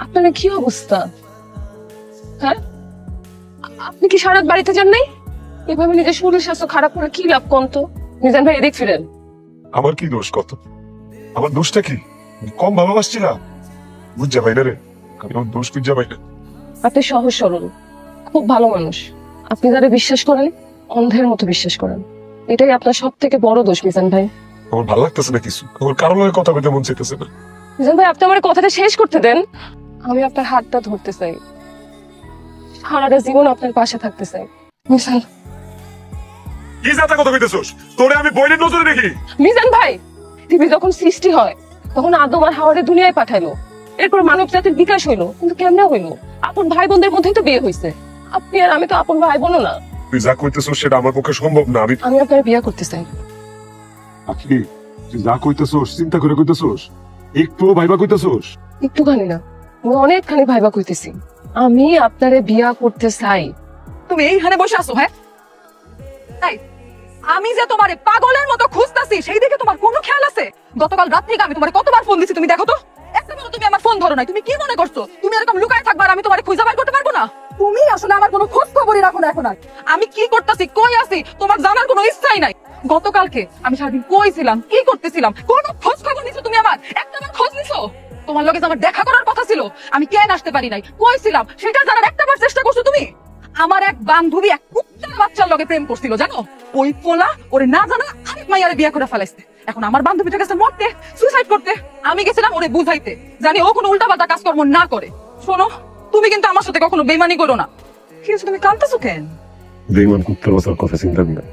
আপনার কি অবস্থা? হ্যাঁ, আপনি কি সারাত বাড়িতে যান নাই? এভাবে নিজের শরীর স্বাস্থ্য খারাপ করে কি লাভ কোন তো? মিজান ভাই এদিক ফিরেন। আমার কি দোষ কত? আমার দোষটা কি? কম ভালোবাসছিলাম, বুঝা পাই না রে। আমি আমার দোষ বুঝা পাই না। আপনি সহজ সরল, খুব ভালো মানুষ। আপনি যারা বিশ্বাস করেন অন্ধের মতো বিশ্বাস করেন, এটাই আপনার সব থেকে বড় দোষ মিজান ভাই। আমার ভালো লাগতেছে না কিছু, আমার কারো লগে কথা বলতে মন চাইতেছে না। মিজান ভাই, আপনি আমার কথাটা শেষ করতে দেন। আমি আপনার হাতটা ধরতে চাই, সারাটা জীবন আপনার পাশে থাকতে চাই। মিজান, কি জাতা কথা কইতেছস? তোরে আমি বইনের নজরে দেখি। মিজান ভাই, পৃথিবী যখন সৃষ্টি হয় তখন আদম আর হাওয়ারে দুনিয়ায় পাঠাইলো, এরপর মানব জাতির বিকাশ হইলো। কিন্তু কেমনে হইলো? আপন ভাই বোনদের মধ্যেই তো বিয়ে হইছে। আপনি আর আমি তো আপন ভাই বোনও না। তুই যা কইতেছস সেটা আমার পক্ষে সম্ভব না। আমি আপনার বিয়ে করতে চাই। আখি, তুই যা কইতেছস চিন্তা করে কইতেছস? একটু ভাইবা কইতেছস? একটুখানি না, আমি অনেকখানি ভাইবা কইতেছি। আমি আপনারে বিয়া করতে চাই। তুমি এইখানে বসে আছো? হ্যাঁ, তাই আমি যে তোমারে পাগলের মতো খুঁজতাছি সেই দিকে তোমার কোনো খেয়াল আছে? গতকাল রাত থেকে আমি তোমারে কতবার ফোন দিছি, তুমি দেখো তো একটাবারও তুমি আমার ফোন ধরো নাই। তুমি কি মনে করছো তুমি এরকম লুকায় থাকবা আর আমি তোমারে খুঁজে বের করতে পারবো না? তুমি আসলে আমার কোনো খোঁজ খবরই রাখো না এখন। আর আমি কি করতেছি, কই আছি, তোমার জানার কোনো ইচ্ছাই নাই। গতকালকে আমি সারাদিন কই ছিলাম, কি করতেছিলাম, কোন খোঁজ খবর নিছো তুমি? আমার একটাবার খোঁজ নিছো? তোমার লগে আমার দেখা করার কথা ছিল, আমি কেন আসতে পারি নাই, কই ছিলাম সেটা জানার একটাবার চেষ্টা করছো তুমি? আমার এক বান্ধবী এক কুত্তার বাচ্চার লগে প্রেম করছিল জানো। ওই পোলা ওরে না জানা আরেক মাইয়ারে বিয়ে করে ফেলাইছে। এখন আমার বান্ধবীটা গেছে মরতে, সুইসাইড করতে। আমি গেছিলাম ওরে বুঝাইতে, জানি ও কোনো উল্টাপাল্টা কাজকর্ম না করে। শোনো, তুমি কিন্তু আমার সাথে কখনো বেইমানি করো না। কি হচ্ছে, তুমি কাঁদতেছো কেন? বেইমান কুত্তার বাচ্চার কথা চিন্তা করি না।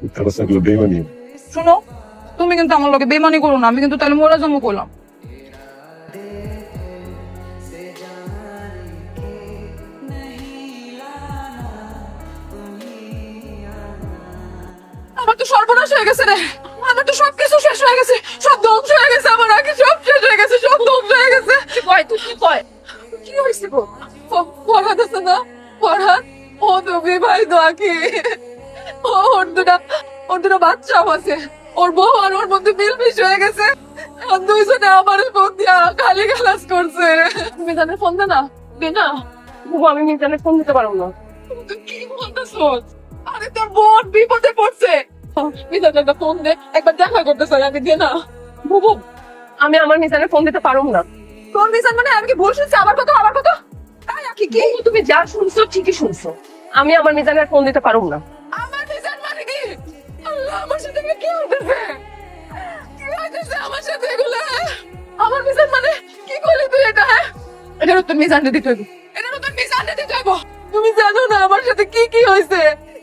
কুত্তার বাচ্চাগুলো বেইমানি। শোনো, তুমি কিন্তু আমার লগে বেইমানি করো না, আমি কিন্তু তাহলে মোরা জমা করলাম। আমার তো সর্বনাশ হয়ে গেছে রে, আমার তো সবকিছু শেষ হয়ে গেছে, সব ধ্বংস হয়ে গেছে, আমার আগে সব শেষ হয়ে গেছে, সব ধ্বংস হয়ে গেছে। কি কয় তুই, কি কয়? কি হয়েছে গো? ফরহাদ আছে না, ফরহাদ, ও তো বিবাহ আঁকি, ওর দুটা বাচ্চা আছে, ওর বউ আর ওর মধ্যে মিলমিশ হয়ে গেছে। এখন দুইজনে আমার ফোন দিয়া গালি গালাজ করছে। মিজানের ফোন দে না, দে না। বাবু, আমি মিজানের ফোন দিতে পারবো না। তুই কি বলতেছস? আরে তোর বোন বিপদে পড়ছে, মিজানের একটা ফোন দে, একবার দেখা করতে চাই আমি। দে না বাবু, আমি আমার মিজানের ফোন দিতে পারবো না। তোর মিজান মানে আমি কি ভুল শুনছি? আবার কত আবার কত? তাই আকি কি? বাবু, তুমি যা শুনছো ঠিকই শুনছো। আমি আমার মিজানের ফোন দিতে পারবো না। আমার মিজান মানে কি? আল্লাহ, আমার সাথে এগুলো কি হইতেছে? কি হইতেছে আমার সাথে এগুলো? আমার মিজান মানে কি করলি তুই এটা? হ্যাঁ, এটারও তোর মিজানকে দিতে হইব, এটারও তোর মিজানকে দিতে হইব। তুমি জানো না আমার সাথে কি কি হয়েছে,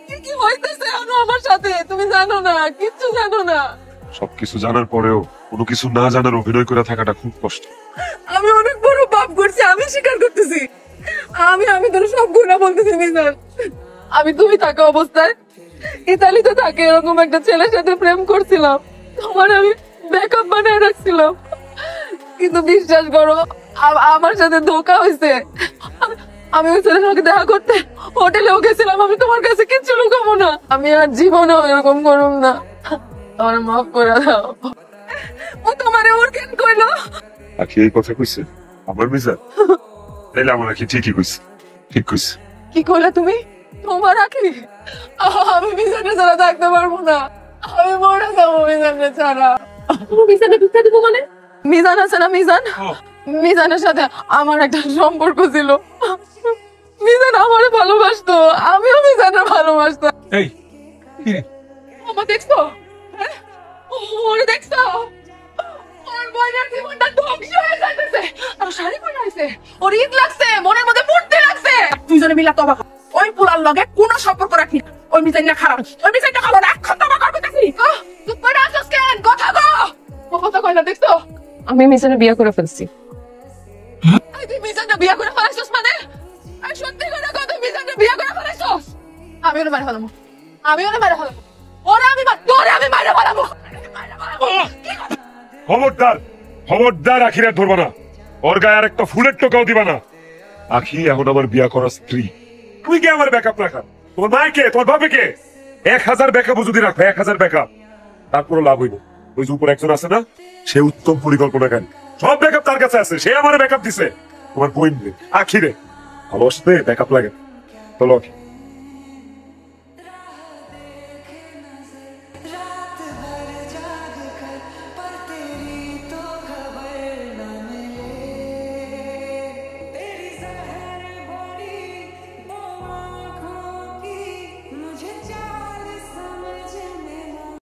কি কি হইতেছে আমার সাথে? তুমি জানো না, কিচ্ছু জানো না। সবকিছু জানার পরেও কোনো কিছু না জানার অভিনয় করে থাকাটা খুব কষ্ট। আমি অনেক বড় পাপ করছি, আমি স্বীকার করতেছি। আমি তোর সব গুণা বলতেছি মিজান। আমি তুমি থাকা অবস্থায় ইতালিতে থাকে এরকম একটা ছেলের সাথে প্রেম করছিলাম, তোমার আমি ব্যাকআপ বানায় রাখছিলাম। কিন্তু বিশ্বাস করো, আমার সাথে ধোঁকা হয়েছে। আমি ওই ছেলের সঙ্গে দেখা করতে হোটেলেও গেছিলাম। আমি তোমার কাছে কিচ্ছু লুকাবো না, আমি আর জীবনেও এরকম করুম না। আমার মাফ করে দাও। ও তোমারে ওর কেন কইলো? আখি এই কথা কইছে আমার মিজান? তাইলে আমার আখি ঠিকই কইছে, ঠিক কইছে। কি কইলা তুমি? তোমার আখি? আমি মিজানে ছাড়া থাকতে পারবো না, আমি মরে যাবো মিজানে ছাড়া। মিজানে ঢুকতে দেবো মানে? মিজান আছে না, মিজান, মিজানের সাথে আমার একটা সম্পর্ক ছিল। মিজান আমারে ভালোবাসতো, আমিও মিজানের ভালোবাসতাম। এই কি রে? আমার দেখছো? হ্যাঁ? ওরে দেখছো? ওর বোনের জীবনটা ধ্বংস হয়ে যাইতেছে। আর শাড়ি পরে আইছে, ওর ঈদ লাগছে, মনের মধ্যে পড়তে লাগছে। দুইজনে মিলা তবা কর। ওই পুরার লগে কোনো সম্পর্ক রাখি না। ওই মিজানটা খারাপ, ওই মিজানটা খারাপ, এখন তবা করবে কাছি। তুই পড়ে আসছ কেন? কথা কও। ও কথা কই না, দেখছো? আমি মিজানের বিয়ে করে ফেলছি। তুই মিজানটা বিয়ে করে ফেলাইছস মানে? আর সত্যি করে কত মিজানটা বিয়ে করে ফেলাইছস? আমি ওরে মারে ফেলামু, আমি ওরে মারে ফেলামু, ওরে আমি তোরে আমি মারে ফেলামু। খবরদার, খবরদার আখিরে ধরবা না। ওর গায়ে আর একটা ফুলের টোকাও দিবা না। আখি এখন আমার বিয়া করা স্ত্রী, তুমি কি আমার ব্যাকআপ রাখা? তোমার মাকে, তোমার বাপে কে? 1000 ব্যাকআপ যদি রাখবে, 1000 ব্যাকআপ, তারপরে লাভ হইব। ওই যে উপর একজন আছে না, সে উত্তম পরিকল্পনাকারী, সব ব্যাকআপ তার কাছে আছে, সে আমার ব্যাকআপ দিছে। তোমার বোন রে, আখি রে ভালোবাসতে ব্যাকআপ লাগে না। চলো আখি।